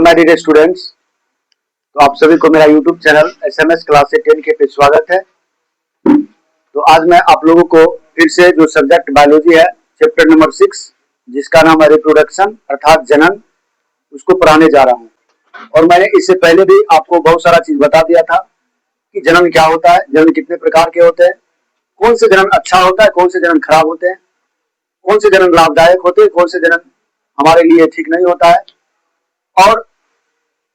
Hello my dear students. तो आप सभी को मेरा यूट्यूब चैनल एसएमएस क्लास 10 के पे स्वागत है। तो आज मैं आप लोगों को फिर से जो सब्जेक्ट बायोलॉजी है चैप्टर नंबर 6 जिसका नाम है रिप्रोडक्शन अर्थात जनन, उसको पढ़ाने जा रहा हूँ। और मैंने इससे पहले भी आपको बहुत सारा चीज बता दिया था कि जनन क्या होता है, जनन कितने प्रकार के होते हैं, कौन से जनन अच्छा होता है, कौन से जनन खराब होते हैं, कौन से जनन लाभदायक होते हैं, कौन से जनन हमारे लिए ठीक नहीं होता है, और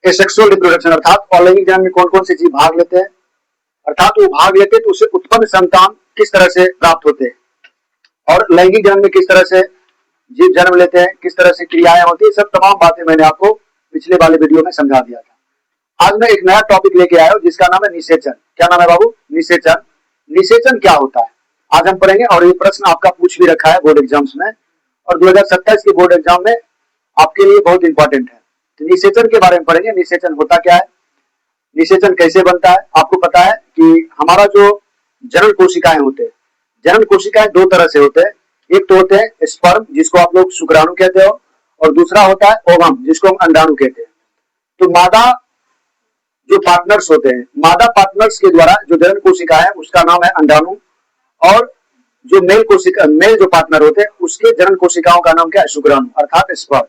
सेक्सुअल रिप्रोडक्शन अर्थात अलैंगिक जनन में कौन कौन से जीव भाग लेते हैं, अर्थात वो भाग लेते हैं तो उससे उत्पन्न संतान किस तरह से प्राप्त होते हैं, और लैंगिक जनन में किस तरह से जीव जन्म लेते हैं, किस तरह से क्रियाएं होती है, सब तमाम बातें मैंने आपको पिछले वाले वीडियो में समझा दिया था। आज मैं एक नया टॉपिक लेके आया हूँ जिसका नाम है निषेचन। क्या नाम है बाबू? निषेचन। निषेचन क्या होता है आज हम पढ़ेंगे, और ये प्रश्न आपका पूछ भी रखा है बोर्ड एग्जाम्स में, और 2027 के बोर्ड एग्जाम में आपके लिए बहुत इंपॉर्टेंट है। तो निषेचन के बारे में पढ़ेंगे। निषेचन होता क्या है, निषेचन कैसे बनता है। आपको पता है कि हमारा जो जनन कोशिकाएं होते हैं, जनन कोशिकाएं दो तरह से होते हैं। एक तो होते हैं स्पर्म जिसको आप लोग शुक्राणु कहते हो, और दूसरा होता है ओवम जिसको हम अंडाणु कहते हैं। तो मादा जो पार्टनर्स होते हैं, मादा पार्टनर्स के द्वारा जो जनन कोशिका है उसका नाम है अंडाणु, और जो मेल जो पार्टनर होते हैं उसके जनन कोशिकाओं का नाम क्या है? शुक्राणु अर्थात स्पर्म।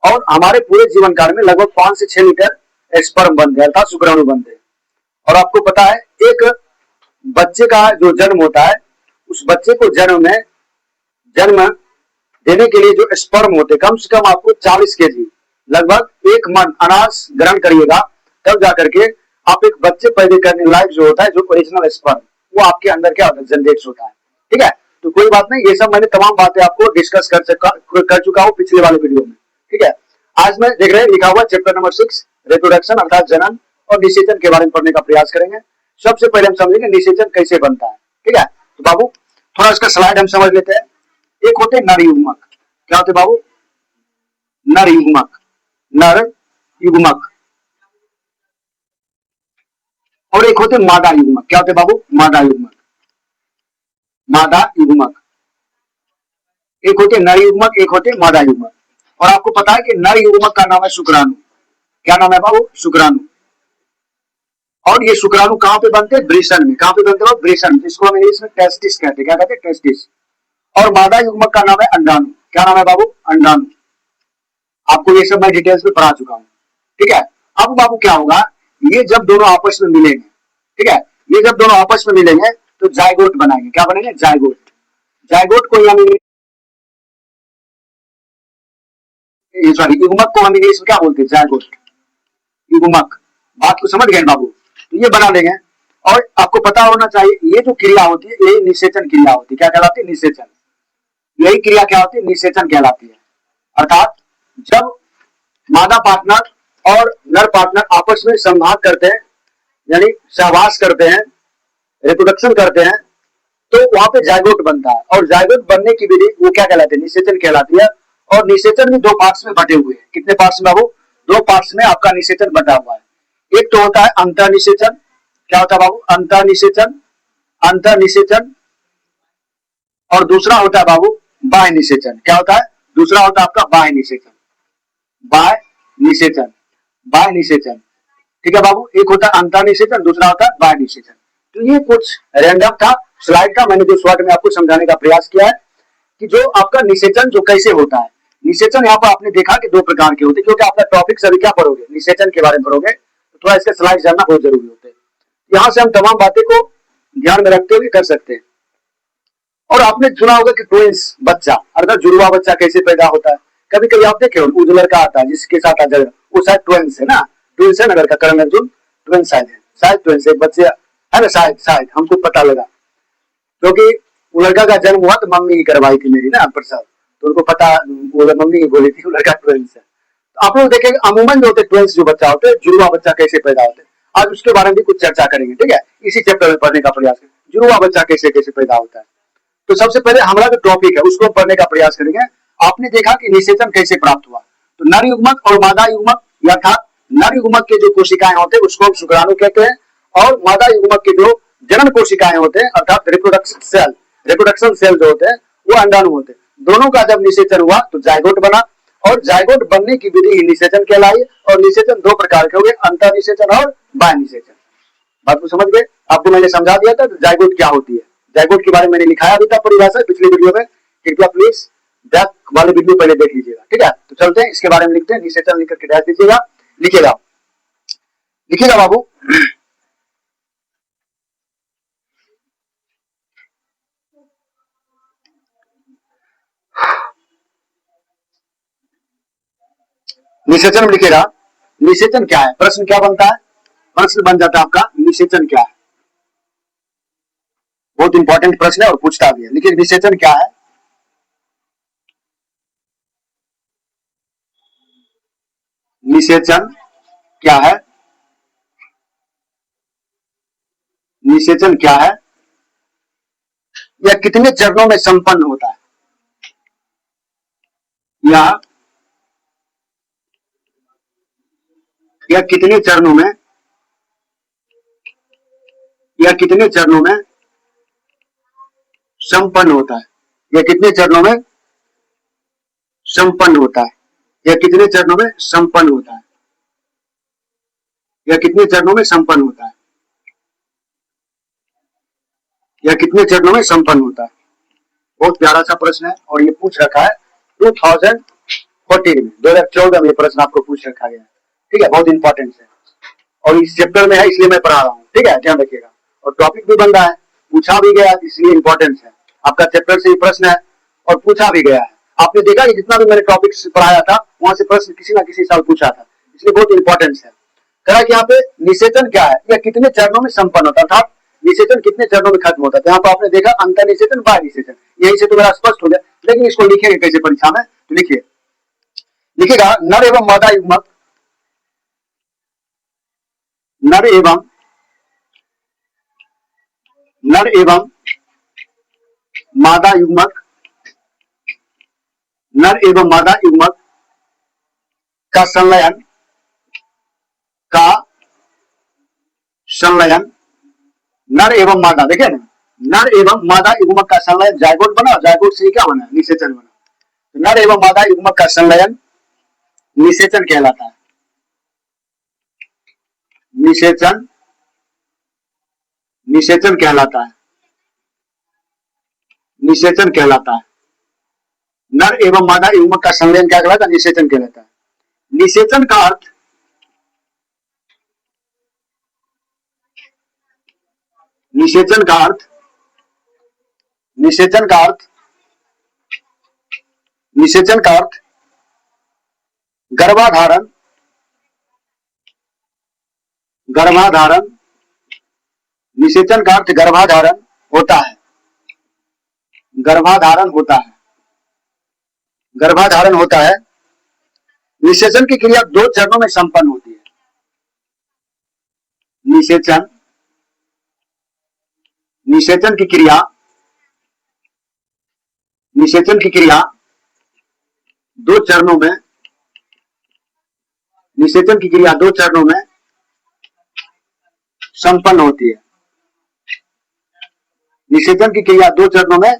और हमारे पूरे जीवन काल में लगभग 5 से 6 लीटर स्पर्म बनते हैं अर्थात शुक्राणु बनते हैं। और आपको पता है एक बच्चे का जो जन्म होता है, उस बच्चे को जन्म देने के लिए जो स्पर्म होते हैं, कम से कम आपको 40 केजी लगभग 1 मन अनाज ग्रहण करिएगा, तब जाकर के आप एक बच्चे पैदा करने लायक जो होता है, जो ओरिजिनल स्पर्म, वो आपके अंदर क्या होता है? जनरेट होता है। ठीक है, तो कोई बात नहीं, ये सब मैंने तमाम बातें आपको डिस्कस कर चुका हूँ पिछले वाले वीडियो में। ठीक है, आज मैं देख रहे हैं लिखा हुआ चैप्टर नंबर 6 रिप्रोडक्शन अर्थात जनन और निषेचन के बारे में पढ़ने का प्रयास करेंगे। सबसे पहले हम समझेंगे निषेचन कैसे बनता है। ठीक है, तो बाबू थोड़ा इसका स्लाइड हम समझ लेते हैं। एक होते नर युग्मक। क्या होते बाबू? नर युग्मक, नर युग्मक। और एक होते मादा युग्मक। क्या होते बाबू? मादा युग्मक, मादा युग्मक। एक होते नर युग्मक, एक होते मादा युग्मक। और आपको पता है कि नर युग्मक का नाम है शुक्राणु। क्या नाम है बाबू? शुक्राणु। और ये शुक्राणु कहां पे बनते हैं? वृषण में। कहां पे बनते हैं? वृषण, जिसको हम इंग्लिश में टेस्टिस कहते हैं। क्या कहते हैं? टेस्टिस। और मादा युग्मक का नाम है अंडाणु। क्या नाम है बाबू? अंडाणु। आपको ये सब मैं डिटेल्स में पढ़ा चुका हूं। ठीक है, अब बाबू क्या होगा, ये जब दोनों आपस में मिलेंगे, ठीक है, ये जब दोनों आपस में मिलेंगे तो जायगोट बनाएंगे। क्या बनेंगे? जायगोट। जायगोट को सॉरी युग्मक को हम इंग्लिश में क्या बोलते हैं? जायगोट, युग्मक। बात को समझ गए बाबू? तो ये बना लेंगे। और आपको पता होना चाहिए ये जो क्रिया होती है यही निषेचन क्रिया होती है। क्या कहलाती है? निषेचन। यही क्रिया क्या होती है? निषेचन कहलाती है। अर्थात जब मादा पार्टनर और नर पार्टनर आपस में संवाद करते हैं, यानी सहवास करते हैं, रिप्रोडक्शन करते हैं, तो वहां पे जायगोट बनता है। और जायगोट बनने की विधि वो क्या कहलाती है? निषेचन कहलाती है। और निषेचन भी 2 पार्ट्स में बटे हुए हैं। कितने पार्ट्स में बाबू? 2 पार्ट्स में आपका निषेचन बटा हुआ है। एक तो होता है अंतःनिषेचन। क्या होता है बाबू? अंतःनिषेचन, अंतःनिषेचन। और दूसरा होता है बाबू बाह्य निषेचन। क्या होता है? दूसरा होता है आपका बाह्य निषेचन, बाह्य निषेचन, बाह्य निषेचन। ठीक है बाबू, एक होता है अंतःनिषेचन, दूसरा होता है बाह्य निषेचन। तो ये कुछ रैंडम था स्लाइड का, मैंने जो शॉर्ट में आपको समझाने का प्रयास किया है कि जो आपका निषेचन जो कैसे होता है। निषेचन यहाँ पर आपने देखा कि 2 प्रकार के होते हैं, क्योंकि आपका टॉपिक सभी क्या पढ़ोगे? निषेचन के बारे में पढ़ोगे, तो थोड़ा इसके स्लाइड जानना बहुत जरूरी होते हैं। यहाँ से हम तमाम बातें को ध्यान में रखते हुए कर सकते हैं। और आपने सुना होगा कि ट्विंस बच्चा अर्थात जुड़वा बच्चा कैसे पैदा होता है। कभी कभी आप देखे हो जो लड़का आता है जिसके साथ आ वो शायद ट्विंस है ना, ट्विंस है ना, लड़का करण अर्जुन ट्विंस शायद है, शायद ट्विंस एक बच्चे है ना, शायद हमको पता लगा, क्योंकि वो लड़का का जन्म हुआ तो मम्मी ही करवाई थी मेरी ना प्रसव, तो उनको पता, वो मम्मी ही बोली थी वो लड़का ट्विंस है। तो आप लोग देखेंगे अमूमन जो होते ट्विंस जो बच्चा होते हैं, जुड़वा बच्चा कैसे पैदा होते हैं, आज उसके बारे में भी कुछ चर्चा करेंगे। ठीक है, इसी चैप्टर में पढ़ने का प्रयास करेंगे जुड़वा बच्चा कैसे कैसे पैदा होता है। तो सबसे पहले हमारा जो टॉपिक है उसको पढ़ने का प्रयास करेंगे। आपने देखा कि निषेचन कैसे प्राप्त हुआ, तो नर युग्मक और मादा युग्मक, अर्थात नर युग्मक के जो कोशिकाएं होते हैं उसको हम शुक्राणु कहते हैं, और मादा युग्मक के जो जनन कोशिकाएं होते हैं अर्थात रिप्रोडक्शन सेल जो होते हैं वो अंडाणु होते हैं। दोनों का जब निषेचन हुआ तो जायगोट बना, और जायगोट बनने की विधि ही निषेचन कहलाई। और निषेचन दो प्रकार के हो गए, अंतर निषेचन और बाह्य निषेचन। बात को समझ गए? आपको मैंने समझा दिया था जायगोट क्या होती है, जायगोट के बारे में मैंने लिखाया भी था परिभाषा पिछले वीडियो में, कृपया प्लीज बैक वाले वीडियो पहले देख लीजिएगा। ठीक है, तो चलते हैं इसके बारे में लिखते हैं। निषेचन लिख करके डैश दीजिएगा, लिखिएगा लिखिएगा बाबू। निषेचन में लिखिएगा निषेचन क्या है। प्रश्न क्या बनता है, प्रश्न बन जाता है आपका निषेचन क्या है। बहुत इंपॉर्टेंट प्रश्न है और पूछता भी है। लिखिए निषेचन क्या है। निषेचन क्या है, निषेचन क्या है, यह कितने चरणों में संपन्न होता है, यह कितने चरणों में, यह कितने चरणों में संपन्न होता है, यह कितने चरणों में संपन्न होता है, यह कितने चरणों में संपन्न होता है, यह कितने चरणों में संपन्न होता है, यह कितने चरणों में संपन्न होता है। बहुत प्यारा सा प्रश्न है और ये पूछ रखा है 2014 में, 2014 में ये प्रश्न आपको पूछ रखा गया है। ठीक है, बहुत इंपॉर्टेंट है और इस चैप्टर में है इसलिए मैं पढ़ा रहा हूँ। ठीक है, ध्यान रखिएगा। और टॉपिक भी बन रहा है, पूछा भी गया इसलिए इंपॉर्टेंस है। आपका चैप्टर से ही प्रश्न है और पूछा भी गया है। आपने देखा कि जितना भी मैंने टॉपिक पढ़ाया था वहां से प्रश्न किसी ना किसी साल पूछा था, इसलिए बहुत इंपॉर्टेंस है। कहा कि यहाँ पे निषेचन क्या है, यह कितने चरणों में संपन्न होता था, निषेचन कितने चरणों में खत्म होता था। यहाँ पर आपने देखा अंतर निषेचन, बाह्य निषेचन, यही से तो मेरा स्पष्ट हो गया। लेकिन इसको लिखेंगे कैसे परीक्षा में, तो लिखिए, लिखिएगा नर एवं मादा युग्मक, नर एवं मादा युग्मक, नर एवं मादा युग्मक का संलयन, नर एवं मादा, देखिए ना, नर एवं मादा युग्मक का संलयन जायगोट बना, जायगोट से क्या बना, निषेचन बना। तो नर एवं मादा युग्मक का संलयन निषेचन कहलाता है। निषेचन, निषेचन कहलाता है, निषेचन कहलाता है। नर एवं मादा युग्मक का संलयन क्या कहलाता है, निषेचन कहलाता है। निषेचन का अर्थ, निषेचन का अर्थ, निषेचन का अर्थ, निषेचन का अर्थ गर्भाधारण, गर्भाधारण, निषेचन का अर्थ गर्भाधारण होता है, गर्भाधारण होता है, गर्भाधारण होता है। निषेचन की क्रिया दो चरणों में संपन्न होती है। निषेचन, निषेचन की क्रिया, निषेचन की क्रिया दो चरणों में, निषेचन की क्रिया दो चरणों में संपन्न होती है। निषेचन की क्रिया दो चरणों में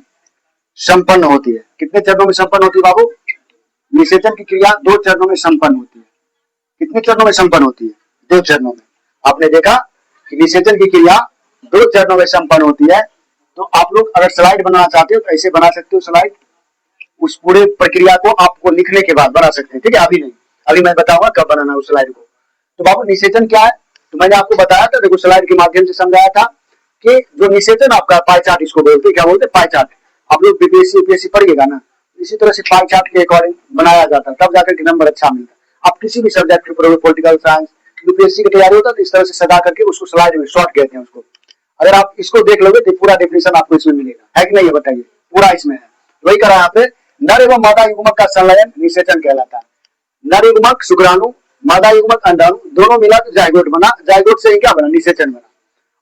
संपन्न होती है। कितने चरणों में संपन्न होती है बाबू, निषेचन की क्रिया दो चरणों में संपन्न होती है। कितने चरणों में संपन्न होती है, दो चरणों में। आपने देखा कि निषेचन की क्रिया दो चरणों में संपन्न होती है। तो आप लोग अगर स्लाइड बनाना चाहते हो तो ऐसे बना सकते हो स्लाइड, उस पूरे प्रक्रिया को आपको लिखने के बाद बना सकते हैं। ठीक है, अभी नहीं, अभी मैं बताऊंगा कब बनाना उस स्लाइड को। तो बाबू निषेचन क्या है, तो मैंने आपको बताया था, देखो स्लाइड के माध्यम से समझाया था कि जो निषेचन आपका पाई चार्ट इसको बोलते हैं, क्या बोलते हैं, पाई चार्ट। आप लोग बीपीएससी यूपीएससी पढ़िएगा ना, इसी तरह से पाई चार्ट के अकॉर्डिंग बनाया जाता है, तब जाकर के नंबर अच्छा मिलता है। आप किसी भी सब्जेक्ट के ऊपर, पॉलिटिकल साइंस, यूपीएससी की तैयारी होता है तो इस तरह से सजा करके उसको स्लाइड में शॉर्ट कहते हैं उसको। अगर आप इसको देख लोगे तो पूरा डेफिनेशन आपको इसमें मिलेगा, है कि नहीं, ये बताइए, पूरा इसमें है। वही करा यहाँ पे, नर एवं मादा युग्मक का संलयन निषेचन कहलाता है। नर युग्मक शुक्राणु, मादा युग्मक अंडाणु, दोनों मिला तो जायगोट बना, जायगोट से ही क्या बना, निषेचन बना।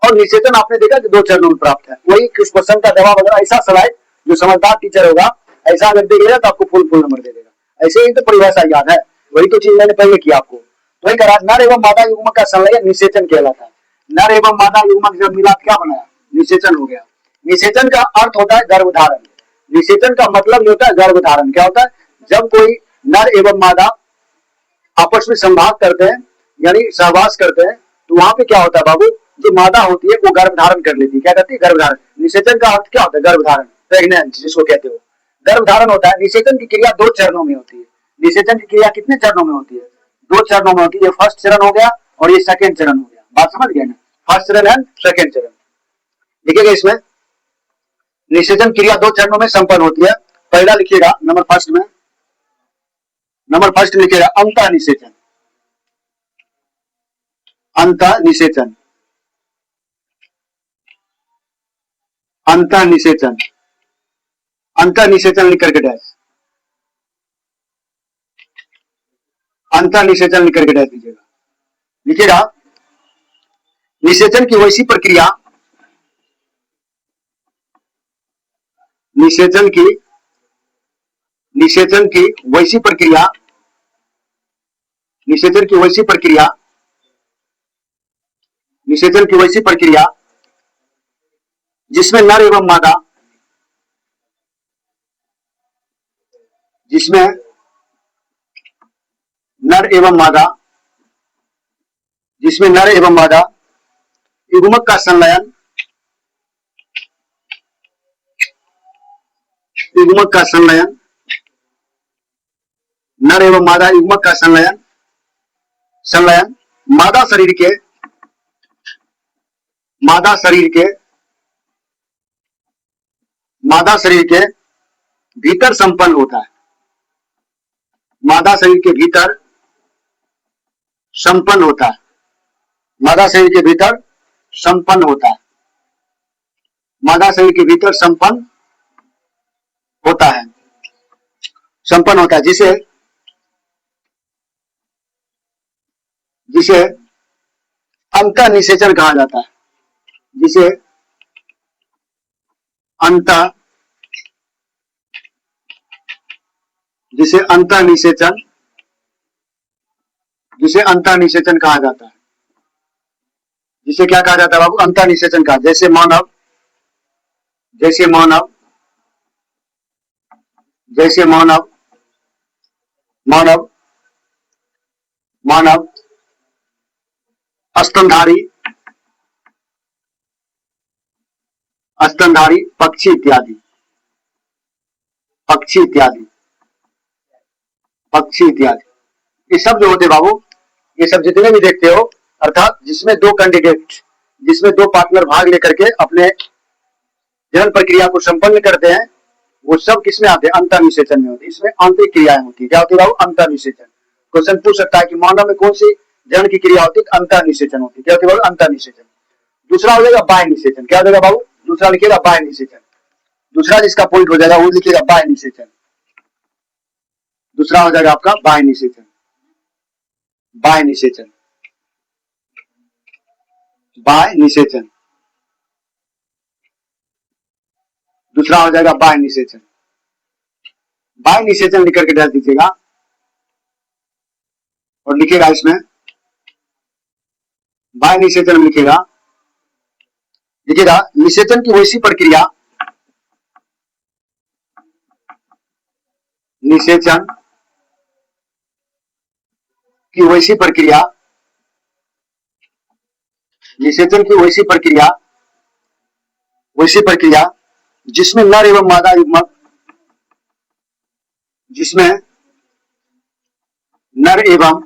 और निषेचन आपने देखा कि दो चरणों में प्राप्त है। वही कुछ क्वेश्चन का जवाब अगर ऐसा स्लाइड, जो समझदार टीचर होगा ऐसा अगर देख लेगा तो आपको फुल नंबर दे देगा। ऐसे ही तो परिभाषा याद है, वही तो चीज मैंने पहले किया आपको। तो वही करा, नर एवं मादा युग्मक का संलयन निषेचन कहलाता है। नर एवं मादा युग्मक जब मिला क्या बनाया, निषेचन हो गया। निषेचन का अर्थ होता है गर्भधारण। निषेचन का मतलब ये होता है गर्भधारण। क्या होता है, जब कोई नर एवं मादा आपस में संभाग करते हैं यानी सहवास करते हैं, तो वहां पे क्या होता है बाबू, जो मादा होती है वो गर्भ धारण कर लेती है। क्या करती है? गर्भ धारण। निषेचन का अर्थ क्या होता है? गर्भ धारण, प्रेग्नेंट जिसको कहते हो, गर्भ धारण होता है। निषेचन की क्रिया दो चरणों में होती है। निषेचन की क्रिया कितने चरणों में होती है? दो चरणों में होती है। फर्स्ट चरण हो गया और ये सेकेंड चरण हो गया। बात समझ गए ना? फर्स्ट चरण एंड सेकेंड चरण। लिखिएगा इसमें, निषेचन क्रिया दो चरणों में संपन्न होती है। पहला लिखिएगा नंबर फर्स्ट में, नंबर फर्स्ट लिखिएगा अंतः निषेचन। अंतः निषेचन, अंतः निषेचन, अंतः निषेचन लिख करके डैश, अंतः निषेचन लिख करके डैश दीजिएगा। लिखिएगा निषेचन की वैसी प्रक्रिया, निषेचन की वैसी प्रक्रिया, निषेचन की वैसी प्रक्रिया, निषेचन की वैसी प्रक्रिया जिसमें नर एवं मादा, जिसमें नर एवं मादा, जिसमें नर एवं मादा युग्मक का संलयन, युग्मक का संलयन, नर एवं मादा युग्मक का संलयन, संलयन मादा शरीर के, मादा शरीर के, मादा शरीर के भीतर संपन्न होता है। मादा शरीर के भीतर संपन्न होता है। मादा शरीर के भीतर संपन्न होता है। मादा शरीर के भीतर संपन्न होता है, संपन्न होता है, जिसे जिसे अंतः निषेचन कहा जाता है। जिसे अंतः, जिसे अंतः निषेचन, जिसे अंतः निषेचन कहा जाता है। जिसे क्या कहा जाता है बाबू? अंतः निषेचन कहा। जैसे मानव, जैसे मानव, जैसे मानव, मानव, मानव स्तनधारी, स्तनधारी पक्षी इत्यादि, पक्षी इत्यादि, पक्षी इत्यादि, ये सब जो होते बाबू, ये सब जितने भी देखते हो, अर्थात जिसमें दो कैंडिडेट, जिसमें दो पार्टनर भाग लेकर के अपने जनन प्रक्रिया को संपन्न करते हैं, वो सब किसमें आते हैं? अंतः निषेचन में होते हैं। इसमें आंतरिक क्रियाएं होती है। क्या होती है बाबू? अंतः निषेचन। क्वेश्चन पूछ सकता है कि मानव में कौन सी जनन की क्रिया होती है? अंतः निषेचन होती है। क्या होती है बाबू? अंतः निषेचन। दूसरा हो जाएगा बाह्य निषेचन। क्या हो जाएगा बाबू? दूसरा लिखिएगा बाह्य निषेचन। दूसरा जिसका पॉइंट हो जाएगा वो लिखिएगा बाह्य निषेचन। दूसरा हो जाएगा आपका बाह्य निषेचन। बाह्य निषेचन, बाह्य निषेचन। दूसरा हो जाएगा बाह्य निषेचन। बाह्य निषेचन लिख करके डाल दीजिएगा और लिखिएगा इसमें बाह्य निषेचन लिखिएगा, लिखिएगा निषेचन की वैसी प्रक्रिया, निषेचन की वैसी प्रक्रिया, निषेचन की वैसी प्रक्रिया, वैसी प्रक्रिया जिसमें नर एवं मादा युग्मक, जिसमें नर एवं,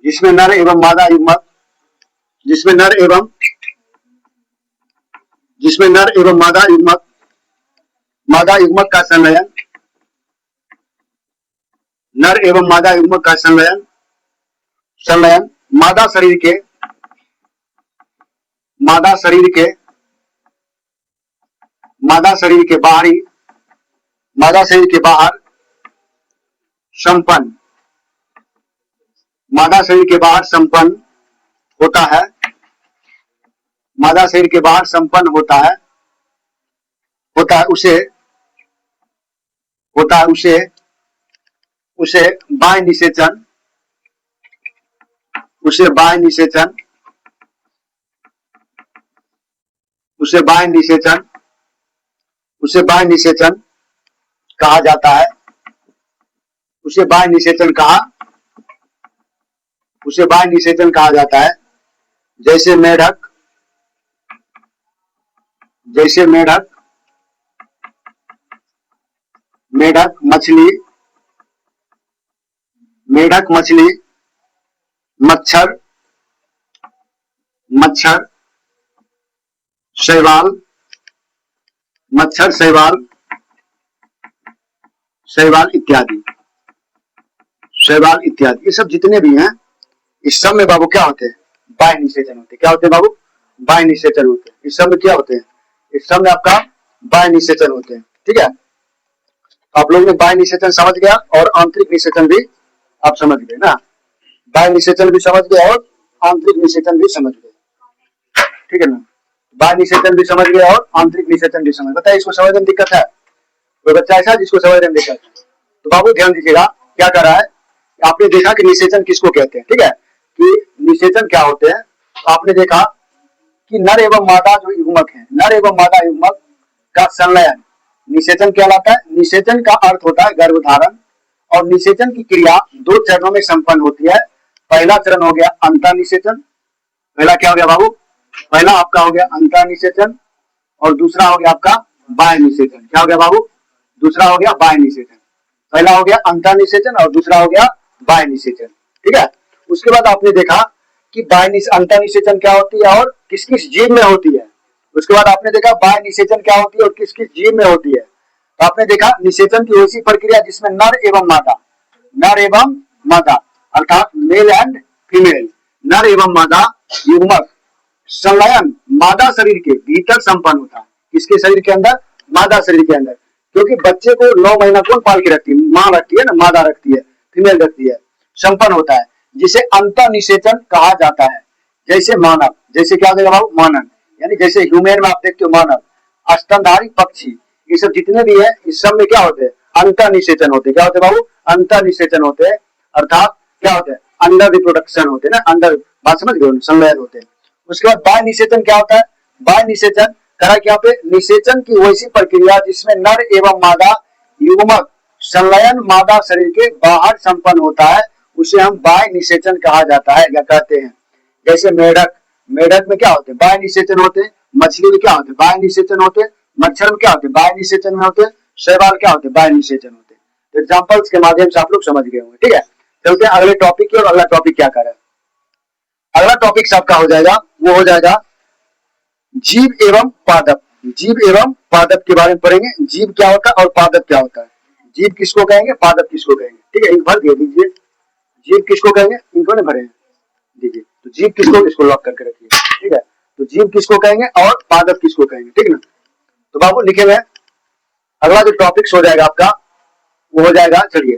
जिसमें नर एवं मादा युग्मक, जिसमें नर एवं, जिसमें नर एवं मादा युग्मक, मादा युग्मक का संलयन, नर एवं मादा युग्मक का संलयन, संलयन मादा शरीर के, मादा शरीर के, मादा शरीर के बाहरी, मादा शरीर के बाहर संपन्न, मादा शरीर के बाहर संपन्न होता है, मादा शरीर के बाहर संपन्न होता है, होता है उसे, होता है उसे, उसे बाह्य निषेचन, उसे बाह्य निषेचन, उसे बाह्य निषेचन, उसे बाह्य निषेचन कहा जाता है। उसे बाह्य निषेचन कहा जाता है। जैसे मेढक, मछली, मच्छर, शैवाल, इत्यादि, ये सब जितने भी हैं, इस सब में बाबू क्या होते हैं? बाह्य निषेचन होते हैं। क्या होते हैं बाबू? बाह्य निषेचन होते हैं। इस सब में क्या होते हैं? इस सब में आपका बाह्य निषेचन होते हैं। ठीक है, आप लोग ने बाह्य निषेचन समझ गया और आंतरिक निषेचन भी आप समझ गए ना। बाह्य निषेचन भी समझ गए और आंतरिक निषेचन भी समझ गए। ठीक है ना, बाह्य निषेचन भी समझ गए और आंतरिक निषेचन भी समझ। बताइए, इसको समझने में दिक्कत है? कोई बच्चा ऐसा जिसको समझने में दिक्कत है? तो बाबू ध्यान दीजिएगा, क्या कर रहा है? आपने देखा कि निषेचन किसको कहते हैं। ठीक है, कि निषेचन क्या होते हैं। आपने देखा कि नर एवं मादा जो युग्मक है, नर एवं मादा युग्मक का संलयन निषेचन कहलाता है। निषेचन का अर्थ होता है गर्भधारण, और निषेचन की क्रिया 2 चरणों में संपन्न होती है। पहला चरण हो गया अंतर निषेचन। पहला क्या हो गया बाबू? पहला आपका हो गया अंतर निषेचन, और दूसरा हो गया आपका बाह्य निषेचन। क्या हो गया बाबू? दूसरा हो गया बाह्य निषेचन। पहला हो गया अंतर निषेचन और दूसरा हो गया बाह्य निषेचन। ठीक है, उसके बाद आपने देखा कि अंतर निषेचन क्या होती है और किस किस जीव में होती है। उसके बाद आपने देखा बाह्य निषेचन क्या होती है और किस किस जीव में होती है। तो आपने देखा निषेचन की वैसी प्रक्रिया जिसमें नर एवं मादा अर्थात मेल एंड फीमेल, नर एवं मादा युग्मक संलयन मादा शरीर के भीतर संपन्न होता है। किसके शरीर के अंदर? मादा शरीर के अंदर। क्योंकि बच्चे को 9 महीना कौन पाल के रखती है? माँ रखती है ना, मादा रखती है, फीमेल रखती है। संपन्न होता है, जिसे अंतर निषेचन कहा जाता है। जैसे मानव, जैसे क्या होगा बाबू? मानव, यानी जैसे ह्यूमन में आप देखते हो मानव, स्तनधारी पक्षी, ये सब जितने भी है, इस सब में क्या होते हैं? अंतर निषेचन होते हैं। क्या होते हैं बाबू? अंतर निषेचन होते हैं। अर्थात क्या होते हैं? अंडर रिप्रोडक्शन होते हैं ना, अंडर, बात समझ गए, संलयन होते हैं। उसके बाद बाह्य निषेचन क्या होता है? बाह्य निषेचन करा क्या पे? निषेचन की वैसी प्रक्रिया जिसमें नर एवं मादा युग्मक संलयन मादा शरीर के बाहर संपन्न होता है, उसे हम बाह्य निषेचन कहा जाता है या कहते हैं। जैसे मेढक, मेढक में क्या होते हैं? बाह्य निषेचन होते हैं। मछली में क्या होते हैं? बाह्य निषेचन होते हैं। मच्छर में क्या होते हैं? बाह्य निषेचन में होते हैं। शैवाल क्या होते हैं? बाह्य निषेचन होते हैं। तो एग्जाम्पल्स के माध्यम से आप लोग समझ गए होंगे। ठीक है, चलते हैं अगले टॉपिक की। और अगला टॉपिक क्या कर रहा है? अगला टॉपिक आपका हो जाएगा, वो हो जाएगा जीव एवं पादप। जीव एवं पादप के बारे में पढ़ेंगे। जीव क्या होता है और पादप क्या होता है। जीव किसको कहेंगे, पादप किसको कहेंगे। ठीक है, एक भर दे दीजिए, जीव किसको कहेंगे, इनको नहीं भरे दीजिए। तो जीव किसको, इसको लॉक करके रखिए। ठीक है, तो जीव किसको कहेंगे और पादप किसको कहेंगे। ठीक है ना, तो बाबू लिखे हुए अगला जो टॉपिक हो जाएगा आपका, वो हो जाएगा, चलिए,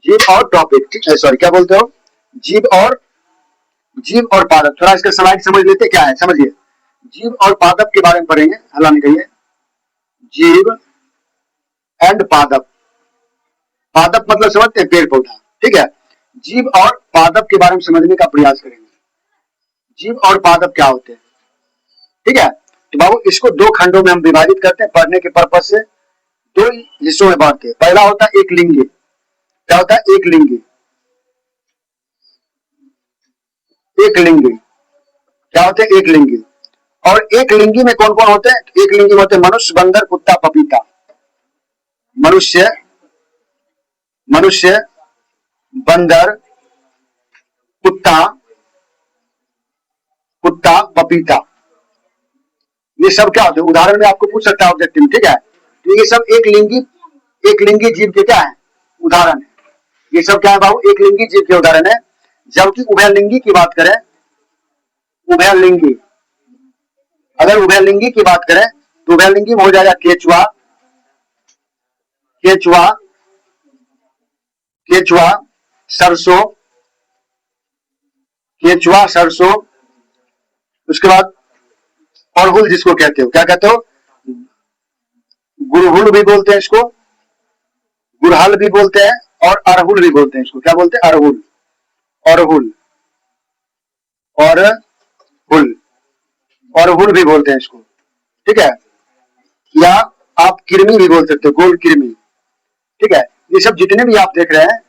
जीव और टॉपिक। ठीक है, सॉरी, क्या बोलते हो? जीव और पादप। थोड़ा इसका स्लाइड समझ लेते क्या है, समझिए। जीव और पादप के बारे में पढ़ेंगे। हल्ला नहीं कहिए। जीव एंड पादप। पादप मतलब समझते हैं? पेड़ पौधा। ठीक है, जीव और पादप के बारे में समझने का प्रयास करेंगे। जीव और पादप क्या होते हैं। ठीक है, तो बाबू इसको 2 खंडों में हम विभाजित करते हैं पढ़ने के पर्पज से। 2 हिस्सों में बांटते हैं। पहला होता है एक लिंगी। क्या होता है? एक लिंगी। एक लिंगी क्या होते हैं? एक लिंगी। और एक लिंगी में कौन कौन होते हैं? एक लिंगी में होते हैं मनुष्य, बंदर, कुत्ता, पपीता। मनुष्य, बंदर, कुत्ता, पपीता, ये सब क्या होते हैं? उदाहरण में आपको पूछ सकता है ऑब्जेक्टिव। ठीक है, तो ये सब एक लिंगी जीव के क्या है? उदाहरण है। ये सब क्या है बाबू? एक लिंगी जीव के उदाहरण है। जबकि उभयलिंगी की बात करें, उभयलिंगी, अगर उभयलिंगी की बात करें तो उभयलिंगी में हो जाएगा केचुआ, केचुआ, केचुआ, सरसों, केचुआ, सरसों। उसके बाद अड़हुल, जिसको कहते हो, क्या कहते हो? गुड़हुल भी बोलते हैं इसको, गुड़हल भी बोलते हैं, और अड़हुल भी बोलते हैं इसको। क्या बोलते हैं? अड़हुल, अड़हुल, अड़हुल, अड़हुल भी बोलते हैं इसको। ठीक है, या आप किरमी भी बोल सकते हो, गोल किरमी। ठीक है, ये सब जितने भी आप देख रहे हैं,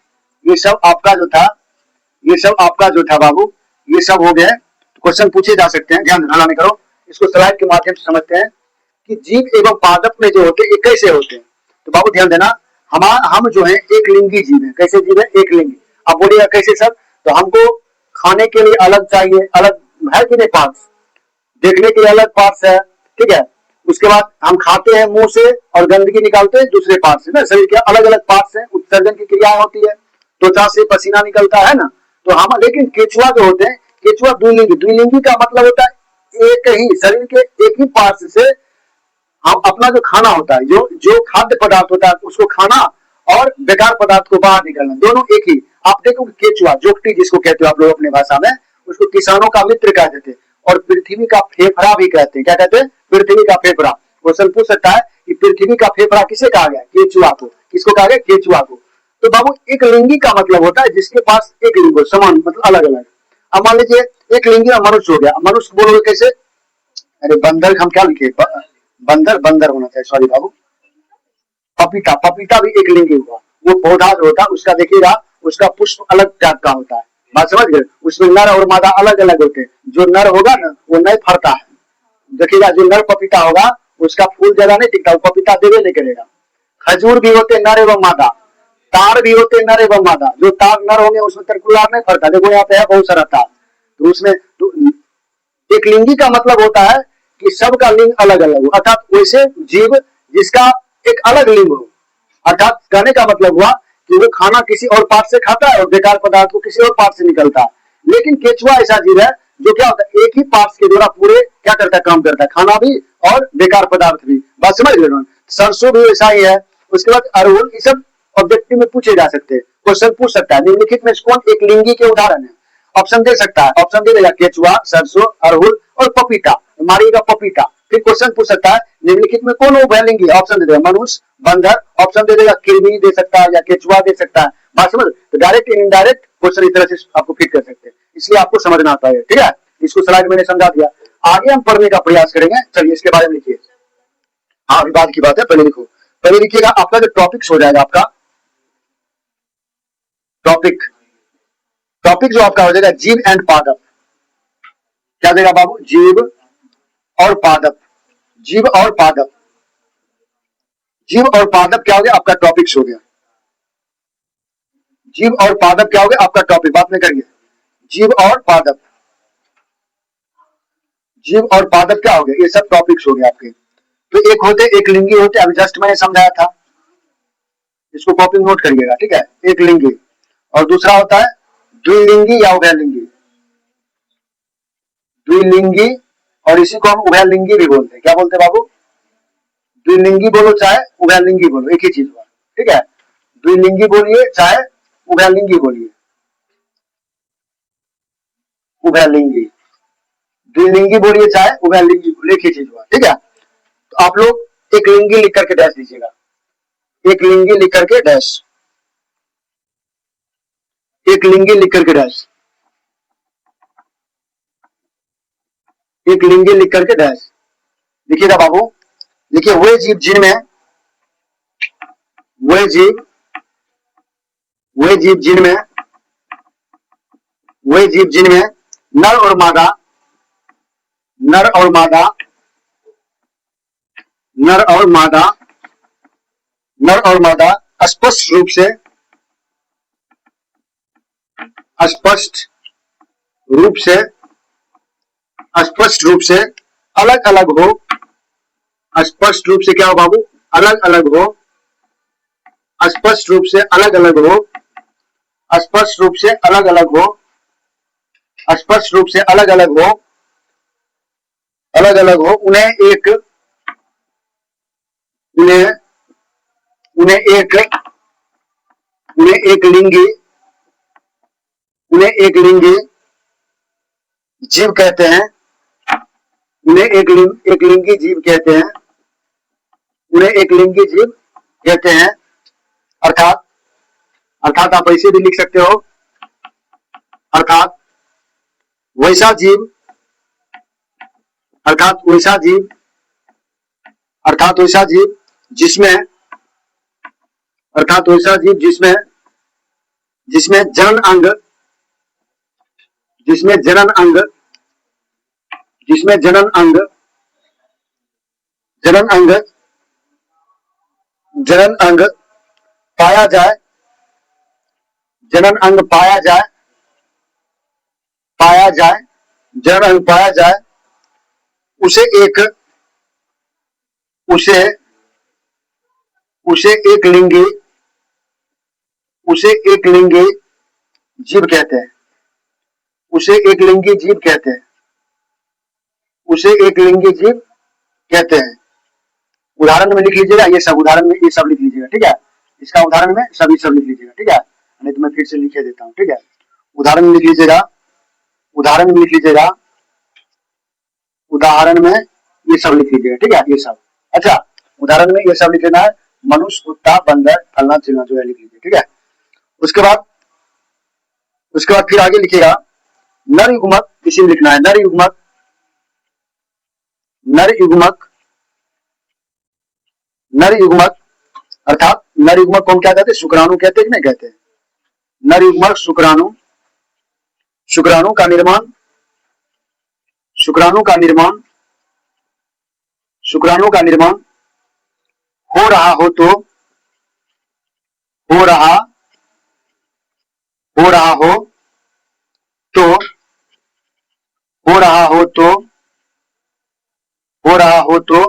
ये सब आपका जो था, ये सब आपका जो था बाबू, ये सब हो गए। क्वेश्चन पूछे जा सकते हैं, ध्यान हल्ला नहीं करो। इसको स्लाइड के माध्यम से समझते हैं कि जीव एवं पादप में जो होते हैं ये कैसे होते हैं। तो बाबू ध्यान देना, हम जो है एक लिंगी जीव है। कैसे जीव है? एक लिंगी। आप बोलिएगा कैसे सर? तो हमको खाने के लिए अलग चाहिए, अलग है कि नहीं पार्ट्स, देखने के लिए अलग पार्ट्स है, ठीक है। उसके बाद हम खाते हैं मुंह से और गंदगी निकालते हैं दूसरे पार्ट से ना, शरीर के अलग अलग पार्ट है, उत्सर्जन की क्रिया होती है, त्वचा से पसीना निकलता है ना। तो हम, लेकिन केचुआ जो होते हैं, केचुआ द्विलिंगी। द्विलिंगी का मतलब होता है एक ही शरीर के एक ही पार्ट से हम अपना जो खाना होता है, जो जो खाद्य पदार्थ होता है उसको खाना और बेकार पदार्थ को बाहर निकालना, दोनों एक ही। आप देखो केचुआ, जोकटी जिसको कहते हो आप लोग अपने भाषा में, उसको किसानों का मित्र कहते थे और पृथ्वी का फेफड़ा भी कहते हैं। क्या कहते हैं? पृथ्वी का फेफड़ा। क्वेश्चन पूछ सकता है कि पृथ्वी का फेफड़ा किसे कहा गया? केचुआ को। किसको कहा गया? केचुआ को। तो बाबू एक लिंगी का मतलब होता है जिसके पास एक लिंग हो, समान मतलब अलग अलग। अब मान लीजिए एक लिंगी में मनुष्य हो गया। मनुष्य बोलोगे कैसे? अरे बंदर, हम क्या लिखे? बंदर, बंदर होना चाहिए, सॉरी बाबू। पपीता, पपीता भी एक लिंगी हुआ। वो पौधा जो होता है उसका देखिएगा, उसका पुष्प अलग टाइप का होता है, बात समझ गए? उसमें नर और मादा अलग अलग होते हैं। जो नर होगा ना वो नहीं फरता है, देखिएगा। जो नर पपीता होगा उसका फूल ज्यादा नहीं टिकता, वो पपीता देवे नहीं करेगा। खजूर भी होते नर एवं मादा, तार भी होते नर एवं मादा। जो तार नर होंगे उसमें तरकुलार नहीं फरता, देखो यहाँ पे है बहुत सारा तार। तो उसमें तो एक लिंगी का मतलब होता है कि सबका लिंग अलग अलग हो, अर्थात वैसे जीव जिसका एक अलग लिंग हो। अर्थात कहने का मतलब हुआ कि वो खाना किसी और पार्ट से खाता है और बेकार पदार्थ को किसी और पार्ट से निकलता है। लेकिन केचुआ ऐसा जीव है जो क्या होता है, एक ही पार्ट के द्वारा पूरे क्या करता है, काम करता है, खाना भी और बेकार पदार्थ भी। बात समझ रहे? सरसों भी ऐसा ही है। उसके बाद अरहुल, ये सब ऑब्जेक्टिव में पूछे जा सकते हैं, क्वेश्चन पूछ सकता है। निम्नलिखित में कौन एक लिंगी के उदाहरण है? ऑप्शन दे सकता है, ऑप्शन दे देगा केचुआ, सरसों, अरहुल और पपीता। मारिएगा पपीता। फिर क्वेश्चन पूछ सकता है निम्नलिखित में कौन उभयलिंगी है? ऑप्शन दे देगा मनुष्य, बंदर, ऑप्शन दे देगा कृमि दे सकता है या केचुआ दे सकता है। बात समझ? तो डायरेक्ट एंड इनडायरेक्ट क्वेश्चन इस तरह से आपको फिट कर सकते हैं, इसलिए आपको समझना आता है, ठीक है। इसको स्लाइड मैंने समझा दिया, आगे हम पढ़ने का प्रयास करेंगे। चलिए इसके बारे में लिखिए। हाँ अभी बात की बात है, पहले लिखो। पहले लिखिएगा आपका जो टॉपिक्स हो जाएगा, आपका टॉपिक, टॉपिक जो आपका हो जाएगा जीव एंड पादप। क्या देगा बाबू? जीव और पादप। जीव और पादप, जीव और पादप क्या हो गया? आपका टॉपिक्स हो गया। जीव और पादप क्या हो गया? आपका टॉपिक। बात नहीं करिए। जीव और पादप, जीव और पादप क्या हो गया? ये सब टॉपिक्स हो गए आपके। तो एक होते एक लिंगी होते, अभी जस्ट मैंने समझाया था, इसको कॉपी नोट करिएगा, ठीक है। एक लिंगी और दूसरा होता है द्विलिंगी या उभयलिंगी। द्विलिंगी और इसी को हम उभयलिंगी भी बोलते हैं। क्या बोलते हैं बाबू? द्विलिंगी बोलो चाहे उभयलिंगी बोलो, एक ही चीज हुआ, ठीक है। द्विलिंगी बोलिए चाहे उभयलिंगी बोलिए, उभयलिंगी। द्विलिंगी बोलिए चाहे उभयलिंगी बोलिए, एक ही चीज हुआ, ठीक है। तो आप लोग एक लिंगी लिख करके डैश दीजिएगा, एक लिंगी लिख करके डैश, एक लिंगी लिख करके डैश, एक लिंगी लिख करके डैश। लिखिएगा बाबू, देखिए वे जीव जिनमें, वे जीव, वे जीव जिनमें, वे जीव जिनमें नर और मादा, नर और मादा, नर और मादा, नर और मादा स्पष्ट रूप से, स्पष्ट रूप से, स्पष्ट रूप से अलग अलग हो। स्पष्ट रूप से क्या हो बाबू? अलग अलग हो। स्पष्ट रूप से अलग अलग हो। स्पष्ट रूप से अलग अलग हो। स्पष्ट रूप से अलग अलग हो। अलग अलग हो। उन्हें एक, उन्हें उन्हें एक, उन्हें एक लिंगी, उन्हें एक लिंगी जीव कहते हैं। उन्हें एक लिंगी जीव कहते हैं। उन्हें एक लिंगी जीव कहते हैं। अर्थात, अर्थात आप ऐसे भी लिख सकते हो, अर्थात वैसा जीव, अर्थात वैसा जीव, अर्थात वैसा जीव जिसमें अर्थात वैसा जीव जिसमें जिसमें जनन अंग जिसमें जनन अंग जिसमें जनन अंग जनन अंग जनन अंग पाया जाए, जनन अंग पाया जाए जनन अंग पाया जाए, उसे एक उसे उसे एक लिंगी जीव कहते हैं। उसे एक लिंगी जीव कहते हैं। उसे एक लिंगी जीव कहते हैं। उदाहरण में लिख लीजिएगा, ये सब उदाहरण में ये सब लिख लीजिएगा, ठीक है। इसका उदाहरण में सब लिख लीजिएगा, ठीक है। नहीं तो मैं फिर से लिखे देता हूँ, ठीक है। उदाहरण में लिख लीजिएगा, उदाहरण में लिख लीजिएगा, उदाहरण में ये सब लिख लीजिएगा, ठीक है। ये सब अच्छा, उदाहरण में ये सब लिख लेना है। मनुष्य, कुत्ता, बंदर, फलना चिलना जो है लिख लीजिए, ठीक है। उसके बाद फिर आगे लिखिएगा नर युग्मक, किसी में लिखना है नर युग्मक, नर युग्मक, नर युग्मक अर्थात नर युग्मक कौन क्या कहते हैं? शुक्राणु कहते हैं कि नहीं कहते हैं? नर युग्मक शुक्राणु, शुक्राणु का निर्माण, शुक्राणु का निर्माण, शुक्राणु का निर्माण हो रहा हो तो, हो रहा हो तो, हो रहा हो तो, हो रहा हो तो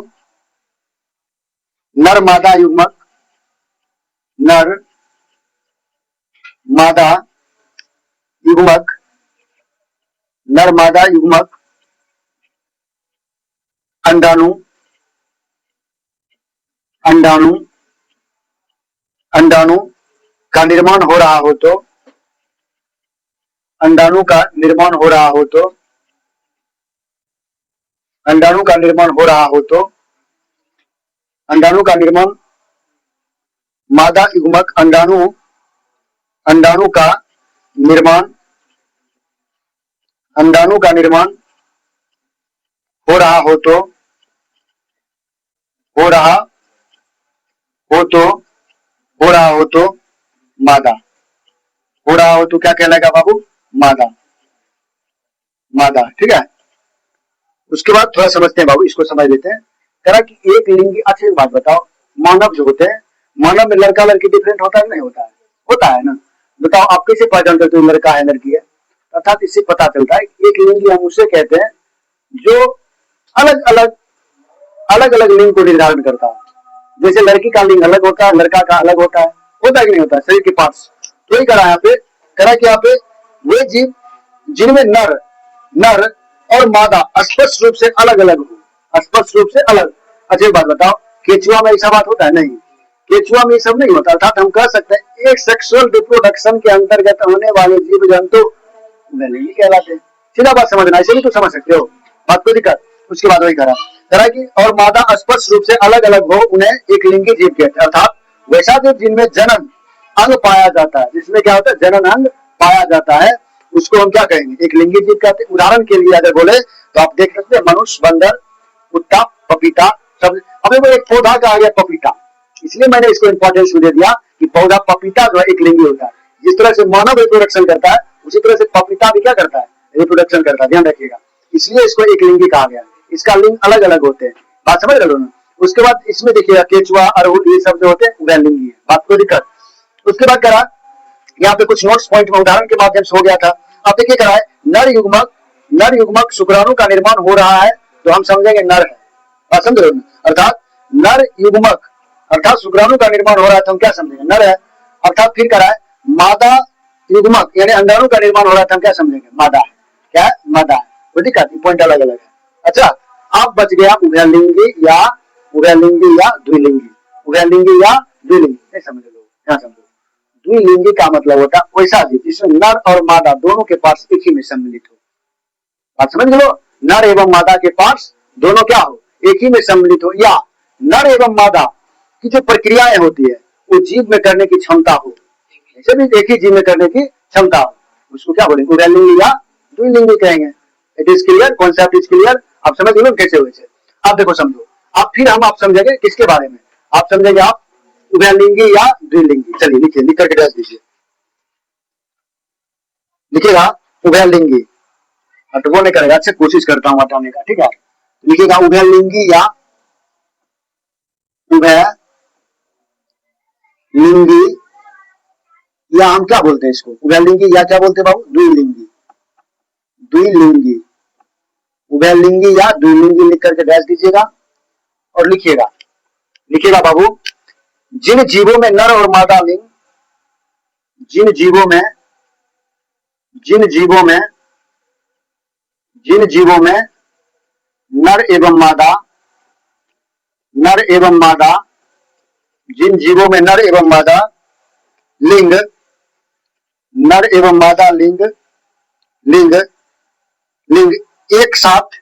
नर मादा युग्मक, नर मादा युग्मक, नर मादा युग्मक अंडाणु, अंडाणु, अंडाणु का निर्माण हो रहा हो तो, अंडाणु का निर्माण हो रहा हो तो, अंडाणु का निर्माण हो रहा हो तो, अंडाणु का निर्माण मादा युग्मक अंडाणु, अंडाणु का निर्माण, अंडाणु का निर्माण हो रहा हो तो, हो रहा हो तो, हो रहा हो तो मादा, हो रहा हो तो क्या कहलाएगा बाबू? मादा, मादा, ठीक है। उसके बाद थोड़ा समझते हैं बाबू, इसको समझ लेते हैं। कह रहा कि एक लिंगी, अच्छी बात बताओ, मानव जो होते हैं, मानव में लड़का लड़की डिफरेंट होता है नहीं होता है? होता है ना। बताओ आप कैसे पहचान करते हो लड़का है लड़की है? अर्थात इससे पता चलता है एक लिंगी हम उसे कहते हैं जो अलग अलग अलग अलग लिंग को निर्धारण करता है। जैसे लड़की का लिंग अलग होता है, लड़का का अलग होता है कि नहीं होता है? शरीर के पार्ट्स तो ही करा यहाँ पे, करा कि यहाँ पे वे जीव जिनमें नर नर और मादा स्पष्ट रूप से अलग अलग हो, स्पष्ट रूप से अलग। अच्छा एक बात बताओ, केचुआ में ऐसा बात होता है? नहीं, केचुआ में ये सब नहीं होता। अर्थात हम कह सकते हैं एक सेक्सुअल रिप्रोडक्शन के अंतर्गत होने वाले जीव जंतु लिंगी कहलाते हैं। सीधा बात समझना, इसे भी तो समझ सकते हो, बात को दिक्कत। उसके बाद वही करा कि और मादा स्पष्ट रूप से अलग अलग हो, उन्हें एक लिंगी जीव कहते हैं। अर्थात वैसा जीव जिनमें जनन अंग पाया जाता है, जिसमें क्या होता है? जनन अंग पाया जाता है, उसको हम क्या कहेंगे? एक लिंगी जीव कहते हैं। उदाहरण के लिए अगर बोले तो आप देख सकते हैं मनुष्य, बंदर, कुत्ता, पपीता सब। अब एक पौधा का आ गया पपीता, इसलिए मैंने इसको इंपॉर्टेंस दे दिया कि पौधा पपीता जो है एक लिंगी होता है। जिस तरह से मानव रिप्रोडक्शन करता है उसी तरह से पपीता भी क्या करता है? रिप्रोडक्शन करता है, ध्यान रखिएगा। इसलिए इसको एक लिंगी कहा गया। इसका लिंग अलग अलग होते हैं, बात समझ रहे हो ना। उसके बाद इसमें देखिएगा केचुआ, अरहुल ये सब जो होते हैं वह लिंगी है, बात को दिक्कत। उसके बाद करा यहाँ पे कुछ नोट्स पॉइंट में उदाहरण के माध्यम से हो गया था। अब देखिए करा है नर युग्मक शुक्राणु का निर्माण हो रहा है तो हम समझेंगे नर है, बात समझ रहे हो। अर्थात नर युग्मक अर्थात शुक्राणु का निर्माण हो रहा है तो हम क्या समझेंगे? नर है। अर्थात फिर करा है मादा युग्मक यानी अंडाणु का निर्माण हो रहा है तो हम क्या समझेंगे? मादा है। क्या है? मादा है। तो दिक्कत पॉइंट अलग अलग है। अच्छा अब बच गया उभयलिंगी या द्विलिंगी, उभयलिंगी या द्विलिंगी। नहीं समझ लो, क्या समझो? द्विलिंगी का मतलब होता है वैसा जीव जिसमें नर और मादा दोनों के पार्ट्स एक ही में सम्मिलित हो, बात समझ लो। नर एवं मादा के पार्ट्स दोनों क्या हो? एक ही में सम्मिलित हो, या नर एवं मादा की जो प्रक्रियाएं होती है वो जीव में करने की क्षमता हो, ऐसे भी एक ही जीव में करने की क्षमता हो, उसको क्या बोलेंगे? उभयलिंगी या द्विलिंगी कहेंगे। It is clear, concept is clear, आप समझ लो कैसे हुए। आप देखो समझो, अब फिर हम आप समझेंगे किसके बारे में? आप समझेंगे आप उभयलिंगी या द्विलिंगी। चलिए लिखिए, लिख करके डैश दीजिए। लिखिएगा उभयलिंगी, हटवो नहीं करेगा, अच्छा कोशिश करता हूं हटाने का, ठीक है। लिखिएगा उभयलिंगी या उभयलिंगी, या हम क्या बोलते हैं इसको, उभयलिंगी या क्या बोलते हैं बाबू, द्विलिंगी। द्विलिंगी, उभयलिंगी या द्विलिंगी लिख करके डैश दीजिएगा और लिखिएगा। लिखिएगा बाबू, जिन जीवों में नर और मादा लिंग, जिन जीवों में जिन जीवों में जिन जीवों में नर एवं मादा, नर एवं मादा, जिन जीवों में नर एवं मादा लिंग, नर एवं मादा लिंग लिंग लिंग एक साथ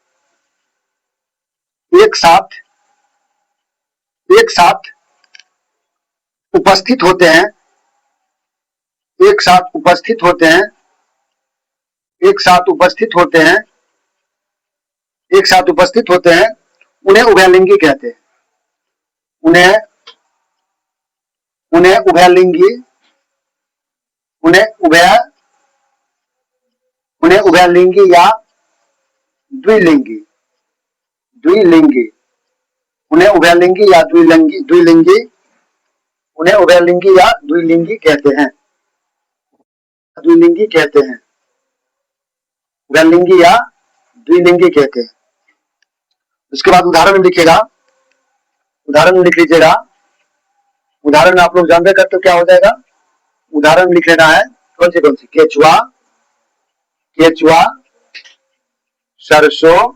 एक साथ एक साथ उपस्थित होते हैं, एक साथ उपस्थित होते हैं, एक साथ उपस्थित होते हैं, एक साथ उपस्थित होते हैं, उन्हें उभयलिंगी कहते हैं। उन्हें उन्हें उभयलिंगी उन्हें उभयलिंगी या द्विलिंगी द्विलिंगी उन्हें उभयलिंगी या द्विलिंगी उन्हें उभयलिंगी या द्विलिंगी कहते हैं। द्विलिंगी कहते हैं, उभयलिंगी या द्विलिंगी कहते हैं। उसके बाद उदाहरण लिखिएगा, उदाहरण लिख लीजिएगा। उदाहरण आप लोग जानते करते क्या हो जाएगा, उदाहरण लिख लेना है। कौन सी केचुआ, केचुआ सरसों,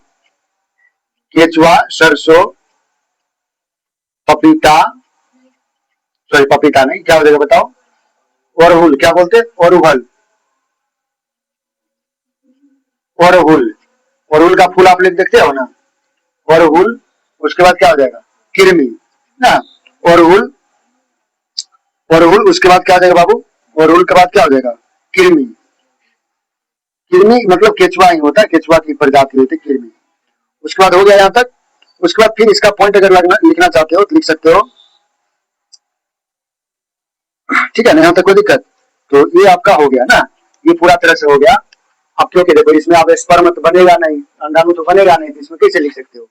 केचुआ सरसों, पपीता, सॉरी पपीता नहीं, क्या हो जाएगा बताओ, अरहुल, क्या बोलते हैं, अरहुल, अरहुल, अरहुल का फूल आप लोग देखते हो ना, अरहुल। उसके बाद क्या हो जाएगा, किरमी ना, अरहुल, अरहुल। उसके बाद क्या हो जाएगा बाबू, अरहुल के बाद क्या हो जाएगा, किरमी। किरमी मतलब केचुआ ही होता है, केचुआ की प्रजाति होती है किरमी। उसके बाद हो गया यहाँ तक। उसके बाद फिर इसका पॉइंट अगर लिखना चाहते हो तो लिख सकते हो, ठीक है ना, यहाँ तक कोई दिक्कत। तो ये आपका हो गया ना, ये पूरा तरह से हो गया। अब क्योंकि देखो इसमें आप स्पर्म तो बनेगा नहीं, अंडाणु तो बनेगा नहीं, तो इसमें कैसे लिख सकते हो,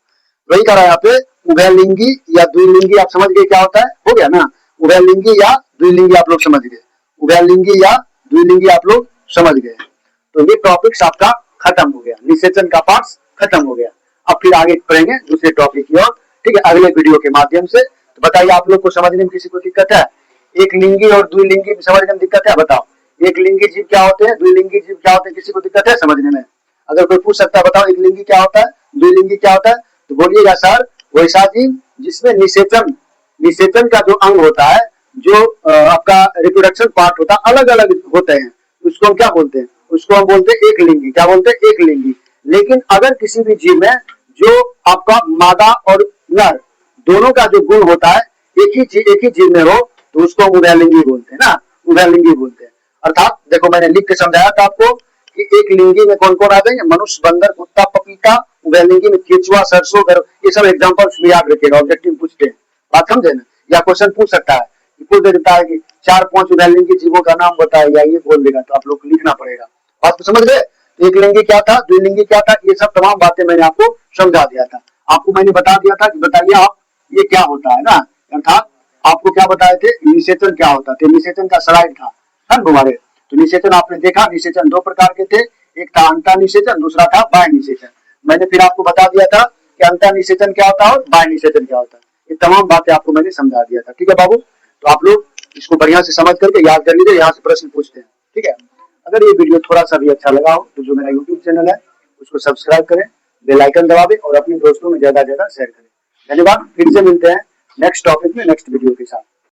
वही कह रहा है यहाँ पे। उभयलिंगी या द्विलिंगी आप समझ गए क्या होता है, हो गया ना। उभयलिंगी या द्विलिंगी आप लोग समझ गए, उभयलिंगी या द्विलिंगी आप लोग समझ गए। तो ये टॉपिक्स आपका खत्म हो गया, निषेचन का पार्ट खत्म हो गया। अब फिर आगे पढ़ेंगे दूसरे टॉपिक की ओर, ठीक है, अगले वीडियो के माध्यम से। तो बताइए आप लोग को समझने में किसी को दिक्कत है, एक लिंगी और द्विलिंगी समझने में दिक्कत है, बताओ। एक लिंगी जीव क्या होते हैं, द्विलिंगी जीव क्या होते हैं, किसी को दिक्कत है समझने में? अगर कोई पूछ सकता है बताओ एक लिंगी क्या होता है, द्विलिंगी क्या होता है, तो बोलिएगा सर वैसा जीव जिसमें निषेचन निषेचन का जो अंग होता है, जो आपका रिप्रोडक्शन पार्ट होता है, अलग अलग होते हैं, उसको हम क्या बोलते हैं, उसको हम बोलते हैं एक लिंगी। क्या बोलते हैं, एक लिंगी। लेकिन अगर किसी भी जीव में जो आपका मादा और नर दोनों का जो गुण होता है एक ही जीव में हो, तो उसको हम उभयलिंगी बोलते हैं ना, उभयलिंगी बोलते हैं। अर्थात देखो मैंने लिख के समझाया था आपको कि एक लिंगी में कौन कौन आ जाएंगे, मनुष्य, बंदर, कुत्ता, पपीता। उभयलिंगी में केचुआ, सरसों, ये सब एग्जांपल्स भी याद रखिएगा, ऑब्जेक्टिव पूछते हैं, बात समझे ना। या क्वेश्चन पूछ सकता है, पूछ देता है कि 4-5 उभयलिंगी जीवों का नाम बताया, या ये बोल देगा, तो आप लोग को लिखना पड़ेगा। बात को समझ गए। एक लिंगी क्या था, द्विलिंगी क्या था, ये सब तमाम बातें मैंने आपको समझा दिया था। आपको मैंने बता दिया था कि बताइए आप ये क्या होता है ना, अर्थात आपको क्या बताए थे, निषेचन क्या होता है। निषेचन का स्लाइड था हमारे। तो निषेचन आपने देखा, निषेचन 2 प्रकार के थे, एक था अंतः निषेचन, दूसरा था बाह्य निषेचन। मैंने फिर आपको बता दिया था कि अंतः निषेचन क्या होता है और बाह्य निषेचन क्या होता है। ये तमाम बातें आपको मैंने समझा दिया था, ठीक है बाबू। तो आप लोग इसको बढ़िया से समझ करके याद कर लीजिए, यहाँ से प्रश्न पूछते हैं, ठीक है। अगर ये वीडियो थोड़ा सा भी अच्छा लगा हो तो जो मेरा यूट्यूब चैनल है उसको सब्सक्राइब करें, बेल आइकन दबावें और अपने दोस्तों में ज्यादा शेयर करें। धन्यवाद। फिर से मिलते हैं नेक्स्ट टॉपिक में, नेक्स्ट वीडियो के साथ।